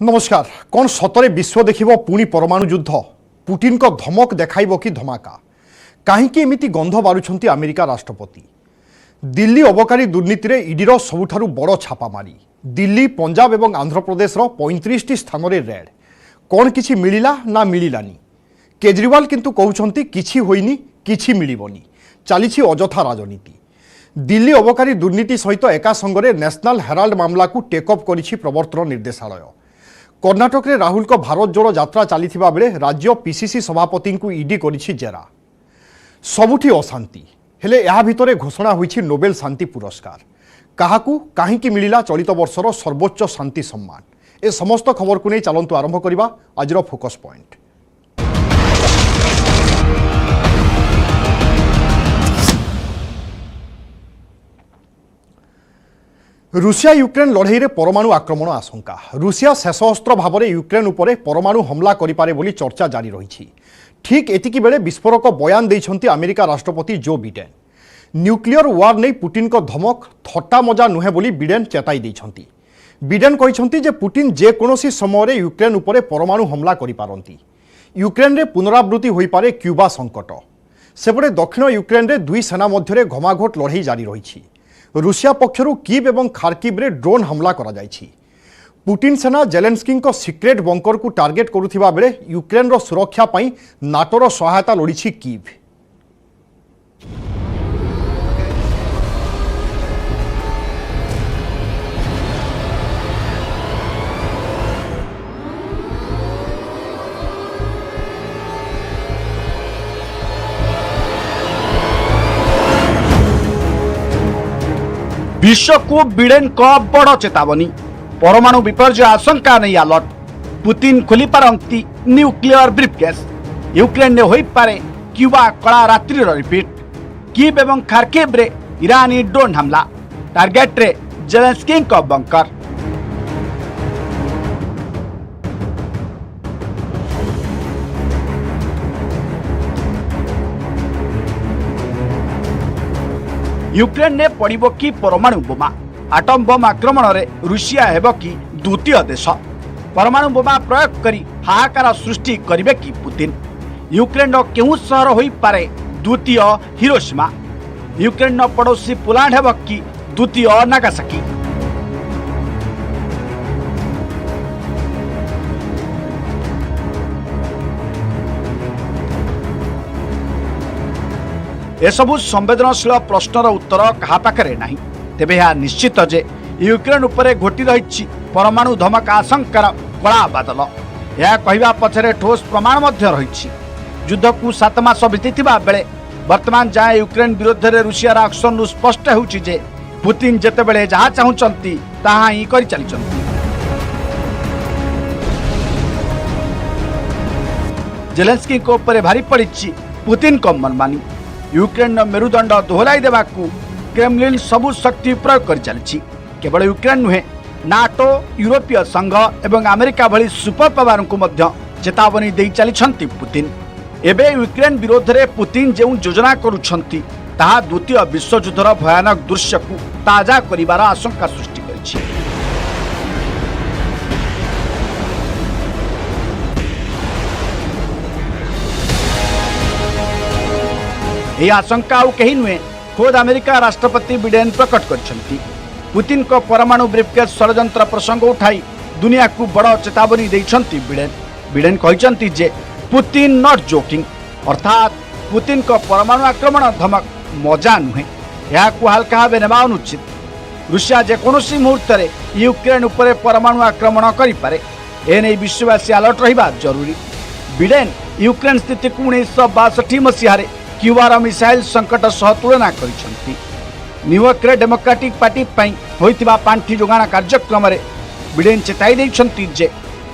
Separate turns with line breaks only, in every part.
नमस्कार। कौन सतरे विश्व देखिबो पुणी परमाणु युद्ध? पुटिन को धमक देखाइबो कि धमाका? काहींकि एमिति गंध बारुछंती अमेरिका राष्ट्रपति? दिल्ली अबकारी दुर्नीति रे ईडीर सबुठारु बड़ छापामारी। दिल्ली, पंजाब एवं आंध्र प्रदेश 35 स्थान रे रेड। कौन किछि मिलिला ना मिलिलानी? केजरीवाल किंतु कहउछंती किछि होइनी, किछि मिलिबोनी। चालिछि अजथा राजनीति। दिल्ली अबकारी दुर्नीति सहित एका संगरे नेशनल हेराल्ड मामला को टेकअप करिछि प्रवर्तन निर्देशालय। कर्णाटक रे राहुल को भारत जोड़ो यात्रा चली बेले राज्य पीसीसी सभापति को ईडी करिछि जेरा। सबुठी अशांति हेले या भितरे घोषणा होइछि नोबेल शांति पुरस्कार। काहाकू काहींकि मिलिला चलित वर्षर सर्वोच्च शांति सम्मान? ए समस्त खबर को नहीं चलंतु आरंभ करिबा आजिर फोकस पॉइंट। रूसिया यूक्रेन लड़ाई रे परमाणु आक्रमण आशंका। रूसिया शेष अस्त्र भाव में यूक्रेन उपरे परमाणु हमला करिपारे बोली चर्चा जारी रही। ठीक एतिकी बेले विस्फोरक बयान देइछंती अमेरिका राष्ट्रपति जो बिडेन। न्यूक्लियर वार नहीं पुटिन को धमक थट्टा मजा नुहे बोली बिडेन चेताई देइछंती। बिडेन कहिछंती जे पुटिन जे कोनोसी समय रे यूक्रेन उपरे परमाणु हमला करिपारंती। यूक्रेन रे पुनरावृत्ति होई पारे क्यूबा संकट। सेपटे दक्षिण यूक्रेन रे दुई सेना मध्य घमाघोट लड़ाई जारी रही। रूसिया पक्षरु कीव एवं खार्किव रे ड्रोन हमला करा जायछि। पुटिन सेना जेलेंस्की को सिक्रेट बंकर को टार्गेट करुथिबा बेले यूक्रेन रो सुरक्षा पई नाटोर सहायता लोड़िछि कीव।
विश्व को बिडेन को बड़ चेतावनी। परमाणु विपर्य आशंका नहीं अलर्ट। पुतिन खोली पारंती न्यूक्लियर ब्रीफकेस। यूक्रेन ने होई पारे क्यूबा कला रात्रि रिपीट। कीव एवं खार्किव रे ईरानी ड्रोन हमला। टार्गेट रे जेलेंस्की को बंकर। यूक्रेन ने पड़िबो कि परमाणु बोमा? आटम बम आक्रमण रे रूसिया हेबो कि द्वितीय देश? परमाणु बोमा प्रयोग करी हाहाकार सृष्टि करिवे कि पुतिन? यूक्रेन केउ शहर होई पारे द्वितीय हिरोशिमा? यूक्रेन पड़ोसी पोलैंड हेबो कि द्वितीय नागासाकी? एसबू संवेदनशील प्रश्नर उत्तर कहा पाखरे नहीं। तेबे यह निश्चित जे यूक्रेन उपरे घोटी रही परमाणु धमक आशंकार कला बादल। यह कहवा पछरे ठोस प्रमाण मध्य रही। युद्ध को 7 मास बीतीथिबा बेले वर्तमान जाए यूक्रेन विरोध में रूसियार एक्शन स्पष्ट होउछि जे पुतिन जेतेबेले जहा चाहुचंती ताहा ही करि चलिचंती। जेलेंस्की को ऊपर भारी पड़िछि पुतिन को मनमानी। यूक्रेन मेरुदंड दोहलाई देवाकू क्रेमलिन सबु शक्ति प्रयोग कर चली। केवल यूक्रेन नुहे, नाटो, यूरोपीय संघ एवं अमेरिका भली सुपर पावर को मध्य चेतावनी दे चली पुतिन। एबे यूक्रेन विरोध में पुतिन जो योजना करुछंती ताहा द्वितीय विश्वयुद्धर भयानक दृश्य को ताजा करिवार आशंका सृष्टि करिछि। यह आशंका आउ कहीं नुहे, खुद अमेरिका राष्ट्रपति बिडेन प्रकट करछंती। पुतिन को परमाणु ब्रीफकेस षड्यंत्र प्रसंग उठाई दुनिया को बड़ चेतावनी देछंती बिडेन। बिडेन कहिसंती जे पुतिन नॉट जोकिंग, अर्थात पुतिन को परमाणु आक्रमण धमक मजा नुहे, यह को हल्का भाव नेबा अनुचित। रूसिया जेकोसी मुहूर्त रे यूक्रेन उपरे परमाणु आक्रमण करि पारे, एने विश्ववासी अलर्ट रहिबा जरूरी। बिडेन यूक्रेन स्थिति को 1962 मसीह क्यूबार मिसाइल संकट सह तुलना करिसंती। न्यूयॉर्क रे डेमोक्रेटिक पार्टी पई होइतिबा पांठी जोगाण कार्यक्रम रे बिडेन चेताई दैछंती जे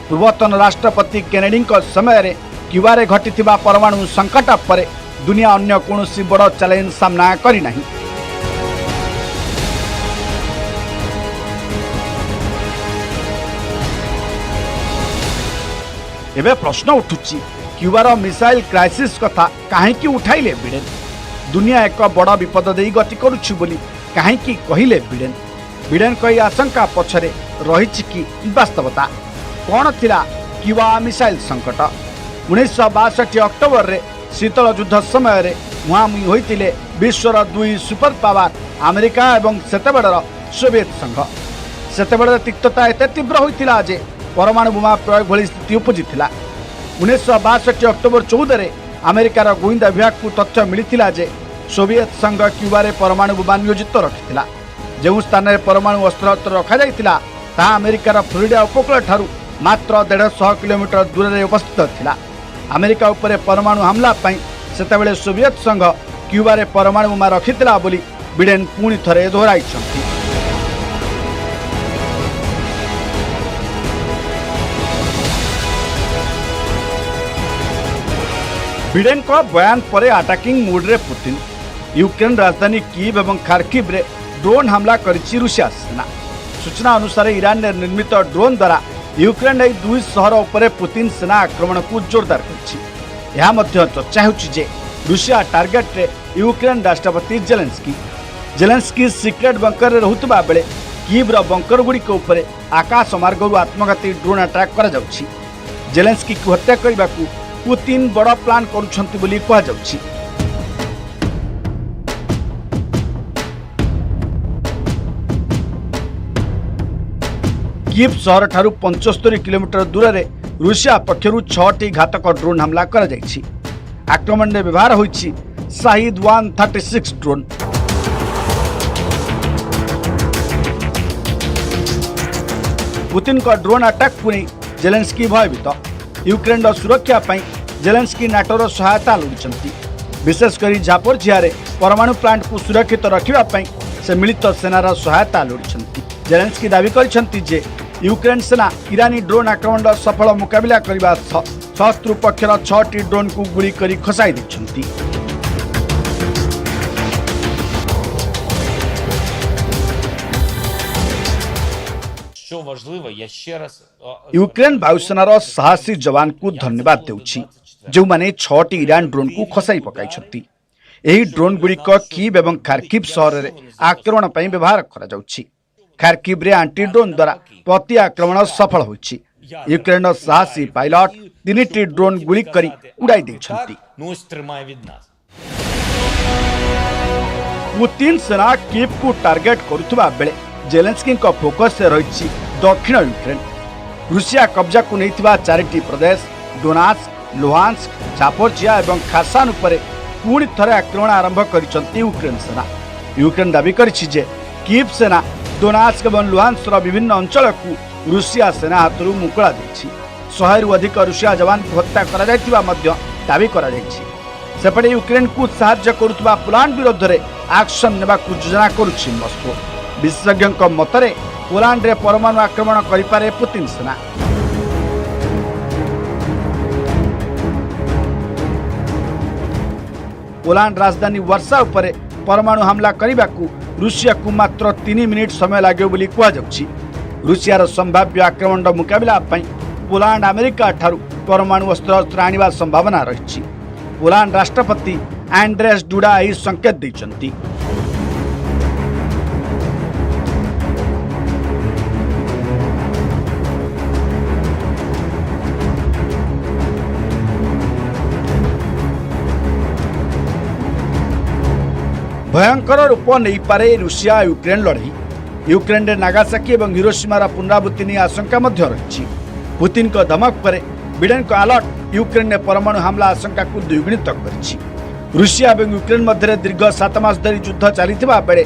पूर्वतन राष्ट्रपति केनेडी को समय रे क्यूबा रे घटितिबा परमाणु संकट पर दुनिया अन्य कोनोसी बड़ चैलेंज सामना करि नाही। एबे प्रश्न उठुची, क्यूबार मिसाइल क्राइसिस कथा काहेकि उठाइले बिडेन? दुनिया एक बड़ विपद देई गति करुछि बोली काहेकि कहिले बिडेन? बिडेन कही आशंका पछरे रही कि वास्तवता कौन थिला क्यूबा मिसाइल संकट 1962 अक्टोबर रे शीतल युद्ध समय रे मुहांमुही होइतिले विश्वर दुई सुपर पावर अमेरिका एवं सेतेबेडर सोवियत संघ। सेतेबेडर तिक्तता एते तीव्र होइतिला जे परमाणु बोमा प्रयोग भली स्थिति उपजिथिला। 1962 अक्टोबर 14 रे अमेरिकार गोइंदा विभाग को तथ्य मिलिथिला जे सोवियत संघ क्यूबा रे परमाणु बोमा नियोजित रखिथिला। जो स्थान में परमाणु अस्त्र रखा जाइथिला ता अमेरिकार फ्लोरिडा उपकूल ठारू मात्र 150 किलोमीटर दूर में उपस्थित थिला। अमेरिका उपरे परमाणु हमला पई सेतेबेले सोवियत संघ क्यूबा रे परमाणु बोमा रखिथिला बोली बिडेन पुणी थरे दोहराइछंती। बिडेन को बयान पर अटैकिंग मूड रे पुतिन यूक्रेन राजधानी कीव एवं खार्किव रे ड्रोन हमला करिछि रूसिया सेना। सूचना अनुसार ईरान ने निर्मित ड्रोन द्वारा यूक्रेन दुई सहर उपरे पुतिन सेना आक्रमण को जोरदार करिछि। यह मध्य चर्चा होछि जे रूसिया टार्गेट रे यूक्रेन राष्ट्रपति जेलेंस्की सीक्रेट बंकर रे रहुतबा बेले कीव रो बंकर गुडी के ऊपर आकाश मार्गरु आत्मघाती ड्रोन अटैक करा जाउछि। जेलेंस्की को हत्या करबा को पुतिन बड़ प्लान करुछंती बोली कहा जाउछि। कीव शहर ठारू 75 किलोमीटर दूर में रूसिया पक्षरु 6टी घातक ड्रोन हमला करा जाइछि। आक्रमण में व्यवहार होइछि शाहिद 136 ड्रोन। पुतिन का ड्रोन अटैक को नहीं जेलेंस्की भयभीत। यूक्रेन सुरक्षा पई जेलेंस्की नाटोर सहायता लोड़िछंती। विशेषकर झापोरझिया परमाणु प्लांट को सुरक्षित रखिबा पई से मिलित सेनार सहायता लोड़िछंती। जेलेंस्की दावी करिछंती जे यूक्रेन सेना ईरानी ड्रोन आक्रमण सफल मुकाबिला करबा शत्रु पक्षर 6टी ड्रोन को गुली करी खसाई दैछंती। यूक्रेन वायुसेनार साहसी जवान को धन्यवाद देउछि जो माने 6टी ईरान ड्रोन को खसाई पकाइछंती। एही ड्रोन गुड़िक कीव एवं खार्किव सहर में आक्रमण पई व्यवहार करा जाउछि। खार्किव रे एंटी ड्रोन द्वारा प्रति आक्रमण सफल होइछि। यूक्रेन साहसी पायलट 3टी ड्रोन गुली करी उड़ाई दैछंती। पुतिन सेना कीव को टार्गेट करुथबा बेले जेलेंस्की को फोकस से रही दक्षिण यूक्रेन। रूसिया कब्जा को नहीं 4टी प्रदेश डोनास्क लुहांस्क झापोरझिया एवं खारसान उपरे पुणी थरे आक्रमण आरंभ करिसंती यूक्रेन सेना। यूक्रेन दावी करिछि जे कीव सेना डोनास्क एवं लुहांस्क विभिन्न अंचल को रूसिया सेना हाथरू मुकला दैछि। 100 रु अधिक रूसिया जवान को हत्या करा जायतिबा मध्य दावी करा जायछि। सेपटे यूक्रेन को साहाय्य करुवा पोलैंड विरोध में एक्शन नेबा को योजना करुछि मस्को। विशेषज्ञों मतरे पोलैंड रे परमाणु आक्रमण करिपारे पुतिन सेना। पोलैंड राजधानी वर्षा उपरे परमाणु हमला करने को रूसिया को मात्र 3 मिनिट समय लगे बोली कहा जाउछि। रूसियार संभाव्य आक्रमण मुकाबला पई पोलैंड अमेरिका ठारू परमाणु अस्त्र आनिबा संभावना रही। पोलैंड राष्ट्रपति एंड्रेस डुडा यही संकेत दैछंती। भयंकर रूप नहीं पारे रूसिया यूक्रेन लड़ई। यूक्रेन रे नागासाकी और हिरोशिमार पुनरावृत्ति नहीं आशंका मध्य रही। पुतिन को धमक पर बिडेन को अलर्ट यूक्रेन ने परमाणु हमला आशंका को द्विगुणित कर। रूसिया और यूक्रेन मध्य दीर्घ 7 मास धरी युद्ध चलता बेले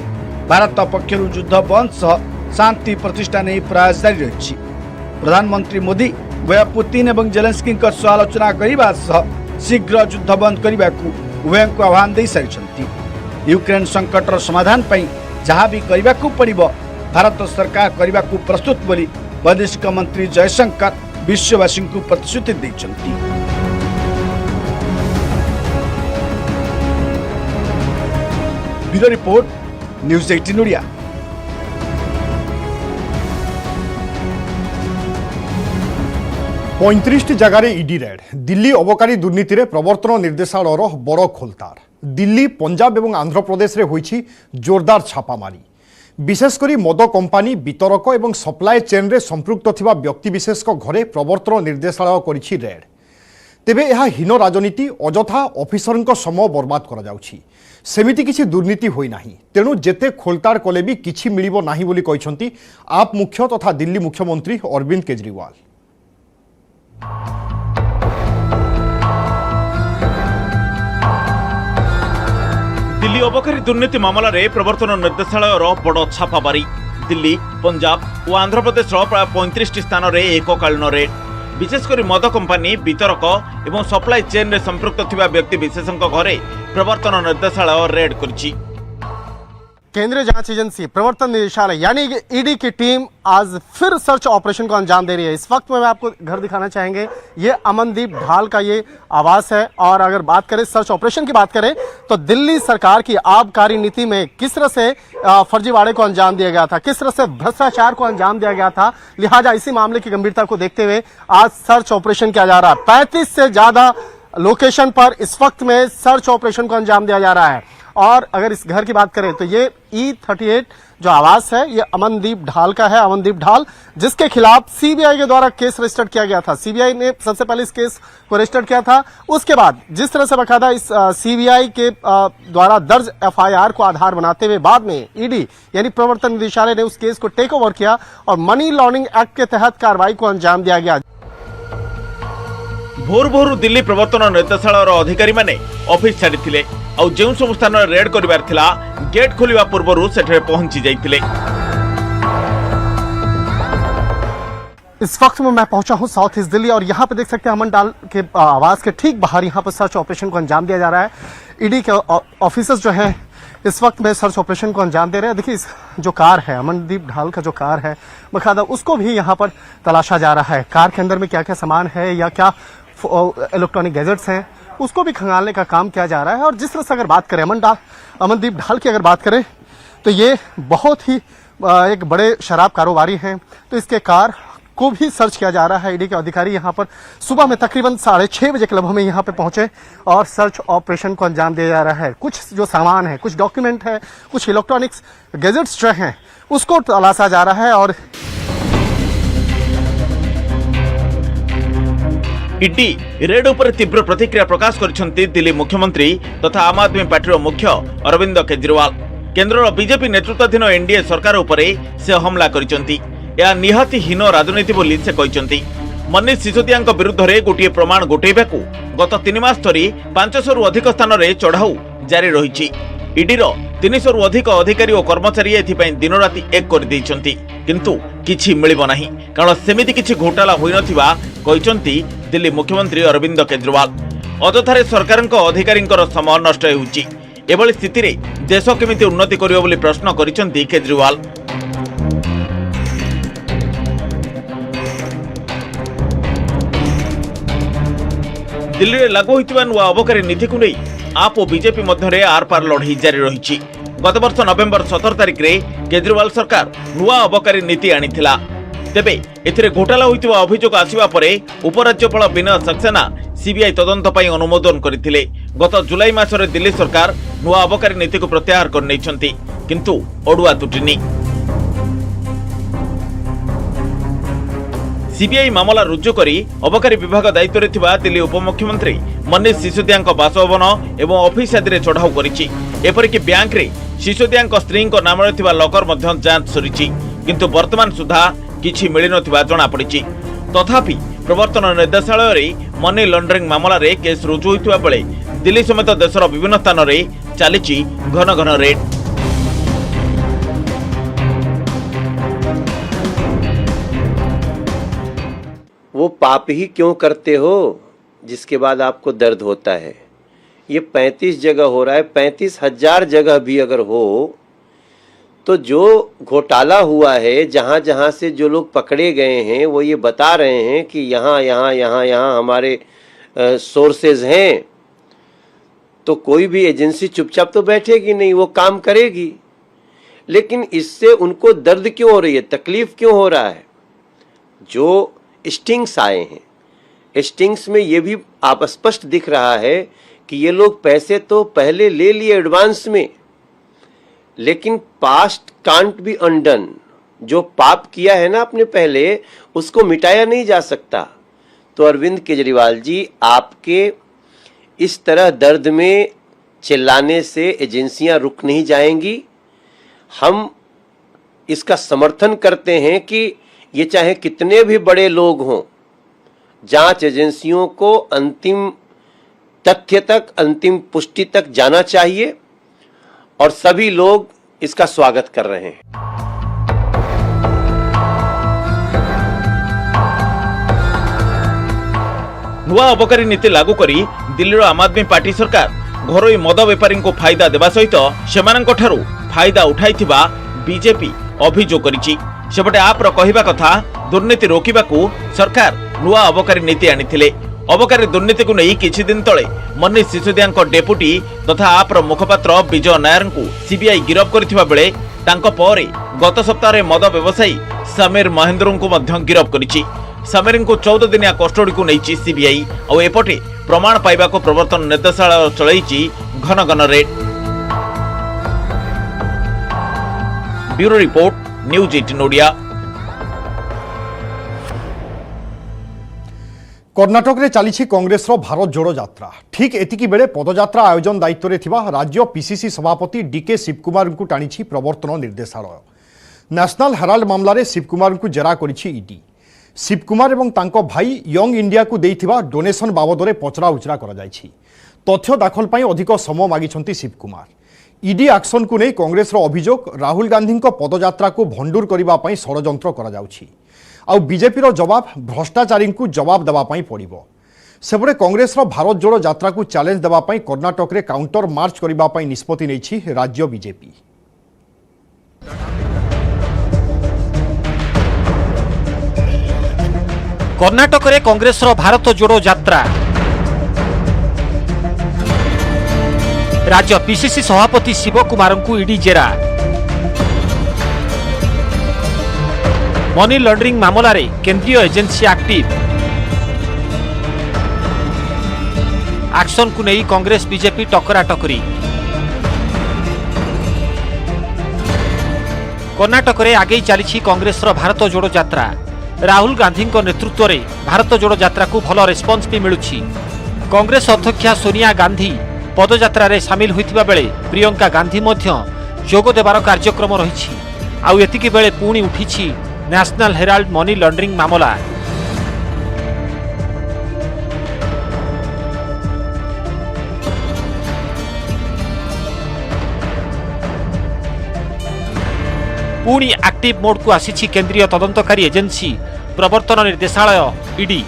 भारत पक्षर युद्ध बंद सह शांति प्रतिष्ठा नहीं प्रयास जारी रही। प्रधानमंत्री मोदी उभय पुतिन और जेलेंस्की आलोचना करने शीघ्र युद्ध बंद करने को उभय को आह्वान दे सारी। यूक्रेन संकटर समाधान पई जहाँ भी करने को पड़िबो भारत सरकार करने को प्रस्तुत बोली वैदेशिक मंत्री जयशंकर विश्ववासी को प्रतिश्रुति दैछंती। Bureau report news 18 Odia.
पैंतीस जगार इडी रेड दिल्ली अबकारी दुर्नीति रे प्रवर्तन निर्देशालयर बड़ खोलतार। दिल्ली पंजाब और आंध्र प्रदेश रे होईछि जोरदार छापामारी। विशेषकर मद कंपानी वितरक और सप्लाय चेन रे संपृक्त थिबा व्यक्तिविशेष घरे प्रवर्तन निर्देशालय करिछि रेड। तेबे यह हीन राजनीति अजथा ऑफिसर समय बर्बाद करा जाउछि। सेमिति किछि दुर्नीति होई नाही, तेणु जेते खोलताड़ कले भी किछि मिलिबो नाही बोली कहिसंती आप मुख्य तथा दिल्ली मुख्यमंत्री अरविंद केजरीवाल।
दिल्ली अबकारी दुर्नीति मामला रे प्रवर्तन निर्देशालय बड़ छापामारी। दिल्ली, पंजाब और आंध्र प्रदेश प्राय 35 स्थान में एककालीन रेड। विशेषकर मद कंपानी वितरक और सप्लाई चेन रे संपृक्त थिबा व्यक्ति विशेषज्ञ घरे प्रवर्तन निर्देशालय रेड करछि।
केंद्रीय जांच एजेंसी प्रवर्तन निदेशालय यानी ईडी की टीम आज फिर सर्च ऑपरेशन को अंजाम दे रही है। इस वक्त में मैं आपको घर दिखाना चाहेंगे, ये अमनदीप ढाल का ये आवास है। और अगर बात करें सर्च ऑपरेशन की बात करें तो दिल्ली सरकार की आबकारी नीति में किस तरह से फर्जीवाड़े को अंजाम दिया गया था, किस तरह से भ्रष्टाचार को अंजाम दिया गया था, लिहाजा इसी मामले की गंभीरता को देखते हुए आज सर्च ऑपरेशन किया जा रहा है। 35 से ज्यादा लोकेशन पर इस वक्त में सर्च ऑपरेशन को अंजाम दिया जा रहा है। और अगर इस घर की बात करें तो ये E38 जो आवास है ये अमनदीप ढाल का है। अमनदीप ढाल जिसके खिलाफ सीबीआई के द्वारा केस रजिस्टर्ड किया गया था। सीबीआई ने सबसे पहले इस केस को रजिस्टर्ड किया था, उसके बाद जिस तरह से बकायदा इस सीबीआई के द्वारा दर्ज एफआईआर को आधार बनाते हुए बाद में ईडी यानी प्रवर्तन निदेशालय ने उस केस को टेक ओवर किया और मनी लॉन्ड्रिंग एक्ट के तहत कार्रवाई को अंजाम दिया गया।
भोर भोर दिल्ली प्रवर्तन निर्देशालय अधिकारी माने ऑफिस छाड़ी और जो सब स्थान रेड करिवार थिला गेट खोलिबा पूर्व सेठे पहुंची जाइतिले।
इस वक्त में मैं पहुंचा हूं साउथ ईस्ट दिल्ली और यहां पे देख सकते हैं अमन डाल के आवास के ठीक बाहर यहां पर सर्च ऑपरेशन को अंजाम दिया जा रहा है। ईडी के ऑफिसर्स जो हैं इस वक्त में सर्च ऑपरेशन को अंजाम दे रहे हैं। देखिए जो कार है अमनदीप ढाल का जो कार है बकायदा उसको भी यहां पर तलाशा जा रहा है। कार के अंदर में क्या क्या सामान है या क्या इलेक्ट्रॉनिक गैजेट्स हैं उसको भी खंगालने का काम किया जा रहा है। और जिस तरह से अगर बात करें अमनदीप ढाल की अगर बात करें तो ये बहुत ही एक बड़े शराब कारोबारी हैं, तो इसके कार को भी सर्च किया जा रहा है। ईडी के अधिकारी यहाँ पर सुबह में तकरीबन 6:30 बजे के लगभग में यहाँ पे पहुंचे और सर्च ऑपरेशन को अंजाम दिया जा रहा है। कुछ जो सामान है, कुछ डॉक्यूमेंट है, कुछ इलेक्ट्रॉनिक्स गैजेट्स जो हैं उसको तलाशा जा रहा है। और
ईडी रेड उपर तीव्र प्रतिक्रिया प्रकाश करिसेंती दिल्ली मुख्यमंत्री तथा आम आदमी पार्टी मुख्य अरविंद केजरीवाल। केंद्र बीजेपी नेतृत्वाधीन एनडीए सरकार उपरे से हमला करिसेंती। यह निहाती हीन राजनीति बोली से कहिसेंती। मनीष सिसोदिया विरुद्ध में गोटे प्रमाण गोटेबाकू गत 3 मास धरी 500 रु अधिक स्थान में चढ़ाऊ जारी रही। ईडी 300 रु अधिक अधिकारी और कर्मचारी एथिपाई दिन राति एक कर देइछंती, किंतु किछि मिलिबो नाही कारण सेमिति किछि घोटाला होई नथिबा कहिसंती दिल्ली मुख्यमंत्री अरविंद केजरीवाल। अजथारे सरकारक अधिकारींकर समय नष्ट हेउछि। एभली स्थिति रे देश केमिति उन्नति करियो बोली प्रश्न करिसंती केजरीवाल। दिल्ली रे लागू होइतिबा नुआ अबकारी नीति को नहीं आप और बीजेपी मध्य आर पार लड़ाई जारी रही। गत वर्ष नवेम्बर 17 तारिख रे केजरीवाल सरकार नुआ अबकारी नीति आनिथिला। तेबे एथिरे घोटाला होइतिबा अभियोग आसिबा परे उपराज्यपाल विनय सक्सेना सीबीआई तदंत पई अनुमोदन करथिले। गत जुलाई मासरे दिल्ली सरकार नुआ अबकारी नीति को प्रत्याहार कर नैछंती, किंतु ओडुआ तुटिनी। सीबीआई मामला रुजु करी अबकारी विभाग दायित्व रे थिबा दिल्ली उपमुख्यमंत्री मनीष सिसोदिया बासभवन एवं ऑफिस आदि चढ़ाऊ करिछि। एपरिक बैंक रे सिसोदिया स्त्री नाम रे थिबा लकर मध्य जांच सरिछि, किंतु वर्तमान सुधा किछि मिलि नथिबा जणा पड़िछि। तथापि प्रवर्तन निर्देशालय रे मनी लॉन्ड्रिंग मामला रे केस रुजु होइतिबा बेले दिल्ली समेत देशर विभिन्न स्थान रे चलिछि घन घन रेड।
वो पाप ही क्यों करते हो जिसके बाद आपको दर्द होता है। ये 35 जगह हो रहा है, 35,000 जगह भी अगर हो तो जो घोटाला हुआ है, जहाँ जहाँ से जो लोग पकड़े गए हैं वो ये बता रहे हैं कि यहाँ यहाँ यहाँ यहाँ हमारे सोर्सेज हैं, तो कोई भी एजेंसी चुपचाप तो बैठेगी नहीं, वो काम करेगी। लेकिन इससे उनको दर्द क्यों हो रही है, तकलीफ क्यों हो रहा है? जो स्टिंग्स आए हैं, स्टिंग्स में ये भी आप स्पष्ट दिख रहा है कि ये लोग पैसे तो पहले ले लिए एडवांस में, लेकिन पास्ट कांट बी अनडन। जो पाप किया है ना आपने पहले, उसको मिटाया नहीं जा सकता। तो अरविंद केजरीवाल जी, आपके इस तरह दर्द में चिल्लाने से एजेंसियां रुक नहीं जाएंगी। हम इसका समर्थन करते हैं कि ये चाहे कितने भी बड़े लोग हों, जांच एजेंसियों को अंतिम तथ्य तक, अंतिम पुष्टि तक जाना चाहिए और सभी लोग इसका स्वागत कर रहे हैं।
नुआ अबकारी नीति लागू करी दिल्लीर आम आदमी पार्टी सरकार घरोई मद बेपारी को फायदा देवा सहित सेमानंकठारु फायदा उठाइथिबा बीजेपी अभियोग करिछि। सेपटे आप्र कहिबा कथा दुर्नीति रोकिबाकू सरकार नुआ अबकारी नीति आनिथिले। अबकारी दुर्नीति को नहीं किछि दिन तले मनीष सिसोदिया डेपुटी तथा आप्र मुखपात्र विजय नायर को सीबीआई गिरफ करथिबा बेले तांको परे गत सप्ताह मद व्यवसायी समीर महेंद्र को मध्य गिरफ करिछि। समीर को 14 दिनिया कस्टडी को नहीं सीबीआई और एपटे प्रमाण पाइबा को प्रवर्तन निर्देशालय चलैछि घन घन red. Bureau report, news 18 Odia.
Karnataka रे चली कांग्रेस भारत जोड़ो यात्रा। ठीक एतिकी बेले पदयात्रा आयोजन दायित्व रे थिबा राज्य पीसीसी सभापति डीके शिवकुमार को टाणी प्रवर्तन निर्देशालय। नेशनल हेराल्ड मामला रे शिवकुमार को जेरा करिछि ईडी। शिवकुमार एवं तांको भाई यंग इंडिया को देइथिबा डोनेशन बाबद में पचरा उचरा करा जायछि। तथ्य दाखल पाई अधिक समय मागिछंती शिवकुमार। ईडी एक्शन को नहीं कांग्रेस अभियोग राहुल गांधी पदयात्रा को भंडूर करबा पाई षड़यंत्र करा जाउछि। आउ बीजेपी जवाब भ्रष्टाचारी को जवाब देवा पाई पड़िबो। सेपटे कांग्रेस भारत जोड़ो यात्रा को चैलेंज देवा पाई कर्णाटक रे काउंटर मार्च करबा पाई निष्पत्ति नैछि राज्य बीजेपी।
कर्णाटक रे कांग्रेस भारत जोड़ो यात्रा। राज्य पीसीसी सभापति शिवकुमार को ईडी जेरा। मनी लॉन्ड्रिंग मामला रे केंद्रीय एजेंसी एक्टिव। एक्शन को नहीं कांग्रेस बीजेपी टकराटकरी। कर्णाटक रे आगे चली कांग्रेस भारत जोड़ो यात्रा। राहुल गांधी नेतृत्व में भारत जोड़ो यात्रा को भल रेस्पॉन्स भी मिलुछि। कांग्रेस अध्यक्षा सोनिया गांधी पदयात्रा रे शामिल होइतिबा बेले प्रियंका गांधी मध्य जोग देवार कार्यक्रम रहिछि। आउ एतिकी बेले पुणी उठिछि नेशनल हेराल्ड मनी लॉन्ड्रिंग मामला। पुणी एक्टिव मोड को आसी केंद्रीय तदंतकारी एजेंसी प्रवर्तन निर्देशालय ईडी।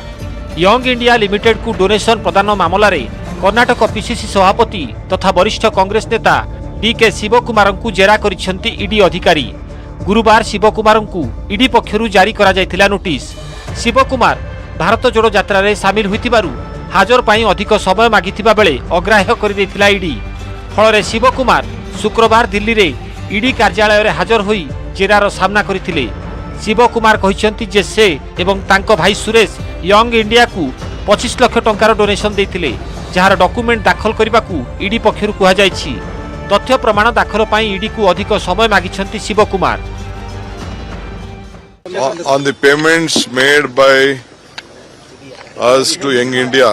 यंग इंडिया लिमिटेड को डोनेशन प्रदान मामला रे कर्णाटक पीसीसी सभापति तथा वरिष्ठ कांग्रेस नेता डीके शिवकुमार को जेरा करिसेंती ईडी अधिकारी। गुरुवार शिवकुमार को ईडी पक्षरु जारी करा जायतिला नोटिस। शिवकुमार भारत जोड़ो यात्रा रे शामिल होइतिबारु हाजर पाई अधिक समय मागिथिबा बेले अग्राह्य कर दैथिला ईडी। फल शिवकुमार शुक्रवार दिल्ली रे ईडी कार्यालय रे हाजर होई जेरार सामना करथिले। शिवकुमार कहिसेंती जे से एवं तांको भाई सुरेश यंग इंडिया को 25 लाख टंकार डोनेशन देथिले, जहार डॉक्यूमेंट दाखल करबाकू ईडी पक्षरु कुहा जायछि। तथ्य प्रमाण दाखल पाई ईडी को अधिक समय मागिछंती Shivkumar.
On the payments made by us to Young India,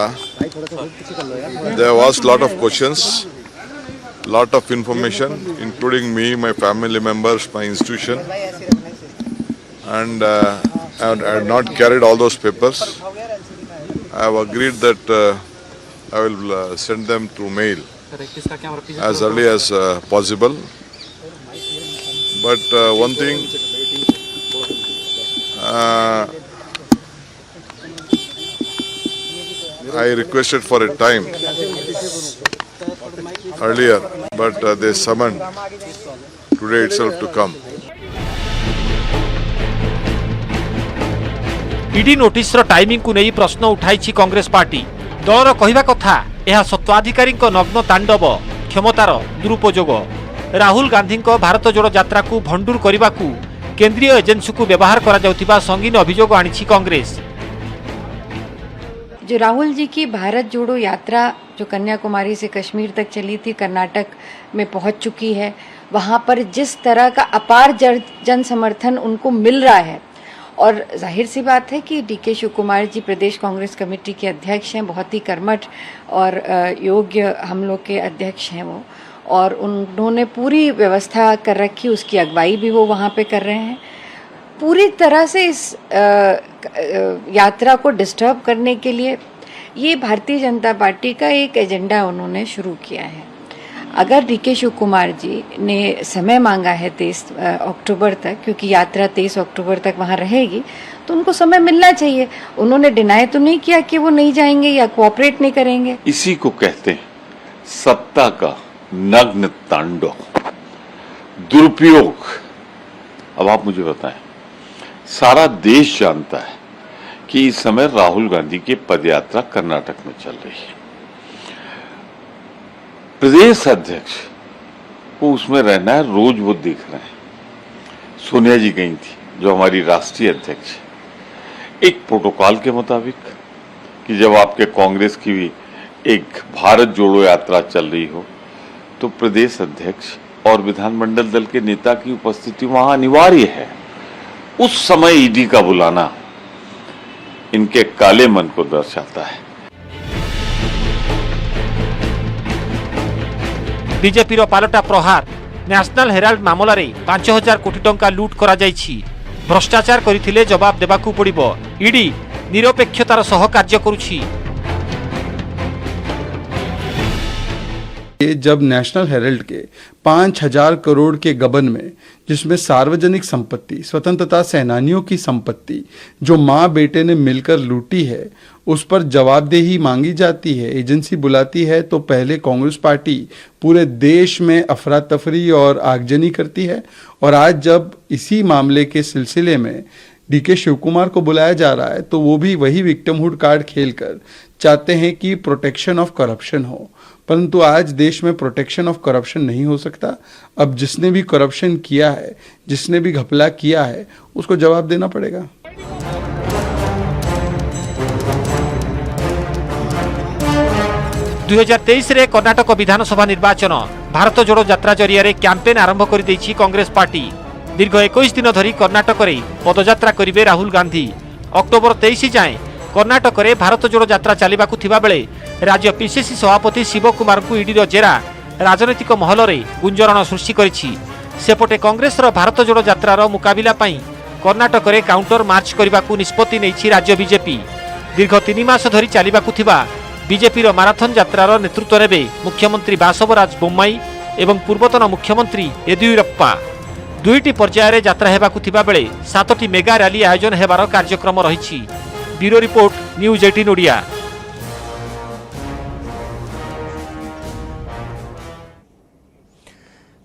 there was lot of questions, lot of information, including me, my family members, my institution, and I had not carried all those papers. I have agreed that I will send them through mail as early as possible. But one thing, I requested for a time earlier, but they summoned today itself to come.
ED notice timing को नहीं प्रश्न उठाई Congress party. दलर कहवा कथा यह सत्वाधिकारी नग्न तांडव, क्षमतार दुरुपयोग। राहुल गांधी भारत जोड़ो यात्रा को भंडूर करने को केंद्रीय एजेंसी को व्यवहार करा जाउथिबा संगीन अभियोग आनिछि कांग्रेस।
जो राहुल जी की भारत जोड़ो यात्रा जो कन्याकुमारी से कश्मीर तक चली थी, कर्नाटक में पहुंच चुकी है, वहाँ पर जिस तरह का अपार जन समर्थन उनको मिल रहा है, और जाहिर सी बात है कि डीके शिव कुमार जी प्रदेश कांग्रेस कमेटी के अध्यक्ष हैं, बहुत ही कर्मठ और योग्य हम लोग के अध्यक्ष हैं वो, और उन्होंने पूरी व्यवस्था कर रखी, उसकी अगुवाई भी वो वहाँ पे कर रहे हैं। पूरी तरह से इस यात्रा को डिस्टर्ब करने के लिए ये भारतीय जनता पार्टी का एक एजेंडा उन्होंने शुरू किया है। अगर डीके शिव कुमार जी ने समय मांगा है 23 अक्टूबर तक, क्योंकि यात्रा 23 अक्टूबर तक वहाँ रहेगी, तो उनको समय मिलना चाहिए। उन्होंने डिनाई तो नहीं किया कि वो नहीं जाएंगे या कोऑपरेट नहीं करेंगे।
इसी को कहते हैं सत्ता का नग्न तांडव, दुरुपयोग। अब आप मुझे बताएं, सारा देश जानता है कि इस समय राहुल गांधी की पदयात्रा कर्नाटक में चल रही है। प्रदेश अध्यक्ष को उसमें रहना है, रोज वो देख रहे हैं। सोनिया जी गई थी, जो हमारी राष्ट्रीय अध्यक्ष है, एक प्रोटोकॉल के मुताबिक कि जब आपके कांग्रेस की भी एक भारत जोड़ो यात्रा चल रही हो तो प्रदेश अध्यक्ष और विधानमंडल दल के नेता की उपस्थिति वहां अनिवार्य है। उस समय ईडी का बुलाना इनके काले मन को दर्शाता है।
बीजेपी पालटा प्रहार, नेशनल हेराल्ड मामला रे 5000 कोटी टंका लूट करा जायछि। भ्रष्टाचार करिथिले जवाब देबाकू पड़िबो। ईडी निरपेक्षतार सह कार्य करूछि।
जब नेशनल हेराल्ड के 5000 करोड़ के गबन में, जिसमें सार्वजनिक संपत्ति, स्वतंत्रता सेनानियों की संपत्ति जो माँ बेटे ने मिलकर लूटी है, उस पर जवाबदेही मांगी जाती है, एजेंसी बुलाती है, तो पहले कांग्रेस पार्टी पूरे देश में अफरा तफरी और आगजनी करती है। और आज जब इसी मामले के सिलसिले में डीके शिव कुमार को बुलाया जा रहा है, तो वो भी वही विक्टिमहुड कार्ड खेलकर चाहते हैं कि प्रोटेक्शन ऑफ करप्शन हो। परंतु आज देश में प्रोटेक्शन ऑफ करप्शन नहीं हो सकता। अब जिसने भी करप्शन किया है, जिसने भी घपला किया है, उसको जवाब देना पड़ेगा।
दुई 2023 कर्नाटक विधानसभा निर्वाचन भारत जोड़ो यात्रा जरिया कैंपेन आरंभ कर देछि कांग्रेस पार्टी। दीर्घ 21 दिन धरी कर्नाटक रे पदयात्रा करिवे राहुल गांधी। अक्टोबर 23 जाए कर्नाटक रे भारत जोड़ो यात्रा चलिबाकू थिबा बेले राज्य पीसीसी सभापति शिव कुमार को ईडी जेरा राजनैतिक महल रे गुंजरण सृष्टि करिछि। सेपटे कांग्रेस भारत जोड़ो यात्रार मुकाबिला पई कर्नाटक रे काउंटर मार्च करबाकू निष्पत्ति नेछि राज्य बीजेपी। दीर्घ 3 मास धरी चलिबाकू थिबा बीजेपी माराथन यात्रार नेतृत्व नेबे मुख्यमंत्री बासवराज बोम्माई एवं पूर्वतन मुख्यमंत्री येदियुरप्पा। दुईटी पर्यायर यात्रा हेबाकू थिबा बेले 7टी मेगा रैली आयोजन हेबार कार्यक्रम रहिछि। Bureau report, news 18 Odia.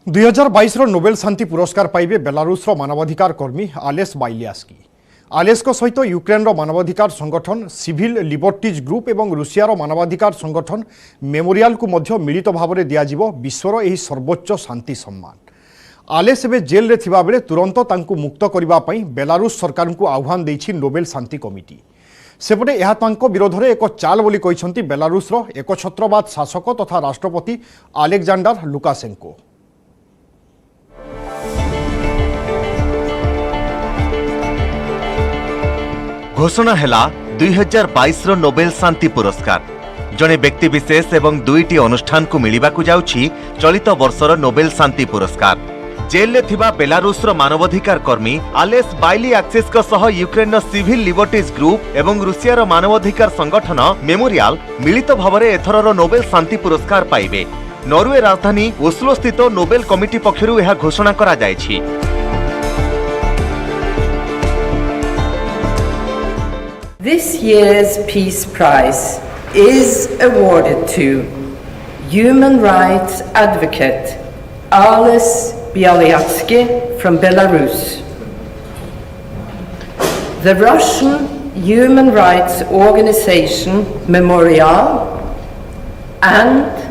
दुई 2022 नोबेल शांति पुरस्कार पाइबे बेलारूस मानवाधिकार कर्मी आलेस बाइलियास्की। आलेस सहित यूक्रेन मानवाधिकार संगठन सिविल लिबर्टीज ग्रुप एवं रूसियार मानवाधिकार संगठन मेमोरियल को मध्य मिलित भाव में दियाजिवो विश्वर एही सर्वोच्च शांति सम्मान। आलेस एवं जेल रे थिबा बेले तुरंत तांकु मुक्त करिबा पई बेलारूस सरकार को आह्वान देछि नोबेल शांति कमिटी। सेपटे यह तांको विरोध में एक चाल बोली कहिसंती बेलारूसर एकछत्रवाद शासक तथा राष्ट्रपति आलेक्जांडर लुकाशेंको।
घोषणा हेला 2022 नोबेल शांति पुरस्कार। जड़े व्यक्तिविशेष एवं 2टी अनुष्ठान को मिलिबाकू जाउछि चलित वर्षर नोबेल शांति पुरस्कार। जेल में थिबा बेलारूसर मानवाधिकार कर्मी आलेस बाइलियास्की सह यूक्रेन सिविल लिबर्टीज ग्रुप एवं रूसियार मानवाधिकार संगठन मेमोरियल मिलित भाव में एथरर नोबेल शांति पुरस्कार पाइबे। नॉर्वे राजधानी ओस्लो स्थित नोबेल कमिटी पक्षरु यह घोषणा करा जायछि।
This year's Peace Prize is awarded to human rights advocate Ales Bialyatsky from Belarus. The Russian human rights organization Memorial and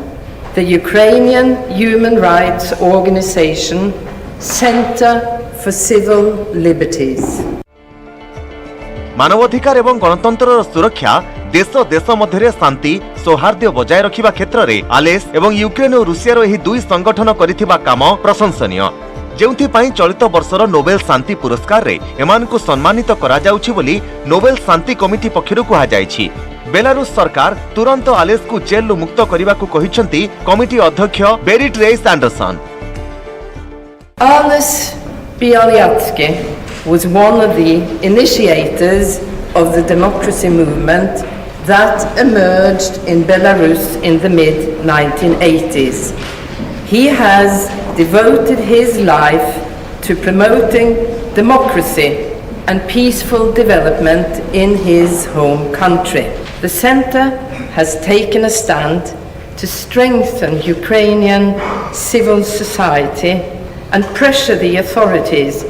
the Ukrainian human rights organization Center for Civil Liberties.
मानवाधिकार एवं गणतंत्र सुरक्षा देश देश मध्य शांति सौहार्द्य बजाय रखिबा क्षेत्र में आलेस एवं यूक्रेन और रूसियार एही दुई संगठन करिथिबा काम प्रशंसनीय, जेउथिपाई चलित वर्षर नोबेल शांति पुरस्कार रे एमानकु सम्मानित करा जाउछि बोली नोबेल शांति कमिटी पक्षरु कहा जायछि। बेलारूस सरकार तुरंत आलेस को जेल मुक्त करने को कहिसेंती कमिटी अध्यक्ष Berit Reiss Andersen.
Ales Bialyatsky was one of the initiators of the democracy movement that emerged in Belarus in the mid-1980s. He has devoted his life to promoting democracy and peaceful development in his home country. The Centre has taken a stand to strengthen Ukrainian civil society and pressure the authorities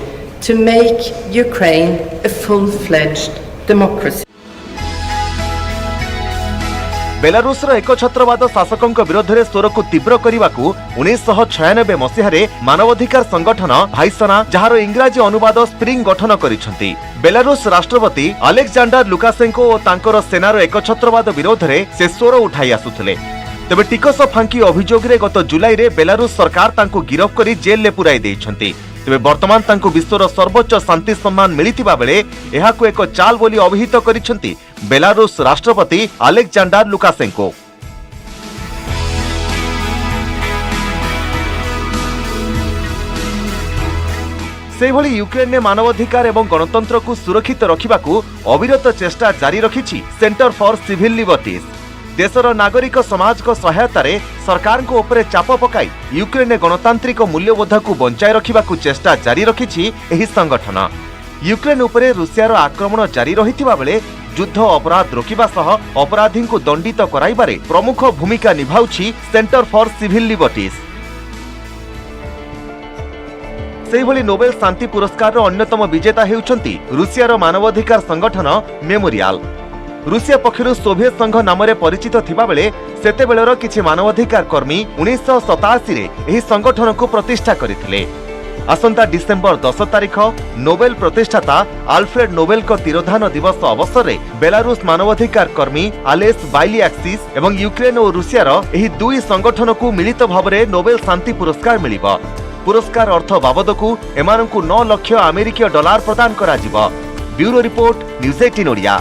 to make Ukraine a full-fledged democracy.
बेलारूसर एकछत्रवाद शासकों विरोध में स्वर को तीव्र करने को 1996 मसीह मानवाधिकार संगठन भाइसना जार इंग्राजी अनुवाद स्प्रिंग गठन करिसेंती। बेलारूस राष्ट्रपति अलेक्जेंडर लुकाशेंको और तांकर सेनार एकछत्रवाद विरोध में से स्वर उठाई आसुथिले। तेबे टिकस फांकी अभियोग रे गत जुलाई रे बेलारूस सरकार तांको गिरफ करी जेल ले पुराई देइछंती। तेबे वर्तमान तांको विश्वर सर्वोच्च शांति सम्मान मिलिथिबा बेले एहाको एक चाल बोली अभिहित करिसेंती बेलारूस राष्ट्रपति अलेक्जेंडर लुकाशेंको। सेभली यूक्रेन ने मानवाधिकार एवं गणतंत्र को सुरक्षित रखिबाकू अविरत चेष्टा जारी रखिछि सेंटर फॉर सिविल लिबर्टीज। देशर नागरिक समाज को सहायता रे सरकार को ऊपर चाप पकाई यूक्रेन गणतांत्रिक मूल्यबोध को बंचाई रखिबाकू चेष्टा जारी रखिछि एही संगठन। यूक्रेन ऊपर रूसियार आक्रमण जारी रहिथिबा बेले युद्ध अपराध रोकिबा सह अपराधी को दंडित कराइबारे प्रमुख भूमिका निभाउछि सेंटर फॉर सिविल लिबर्टीज। सेहिभली नोबेल शांति पुरस्कार अन्यतम विजेता हेउछंती रूसियार मानवाधिकार संगठन मेमोरियल। रूसिया पक्षरु सोभियत संघ नाम परिचित थिबा बेले सेतेबेलर किछि मानवाधिकार कर्मी 1987 रे एही संगठन को प्रतिष्ठा करिथिले। आसंता डिसेंबर 10 तारिख नोबेल प्रतिष्ठाता आल्फ्रेड नोबेल को तिरोधान दिवस अवसर में बेलारूस मानवाधिकार कर्मी आलेस बाइलियाक्सिस एवं यूक्रेन और रूसियार एही दुई संगठन को मिलित भाव में नोबेल शांति पुरस्कार मिलिबा। पुरस्कार अर्थ बाबदकू एमानकू 9 लाख अमेरिकीय डॉलर प्रदान करा जिवो। Bureau report news 18 Odia.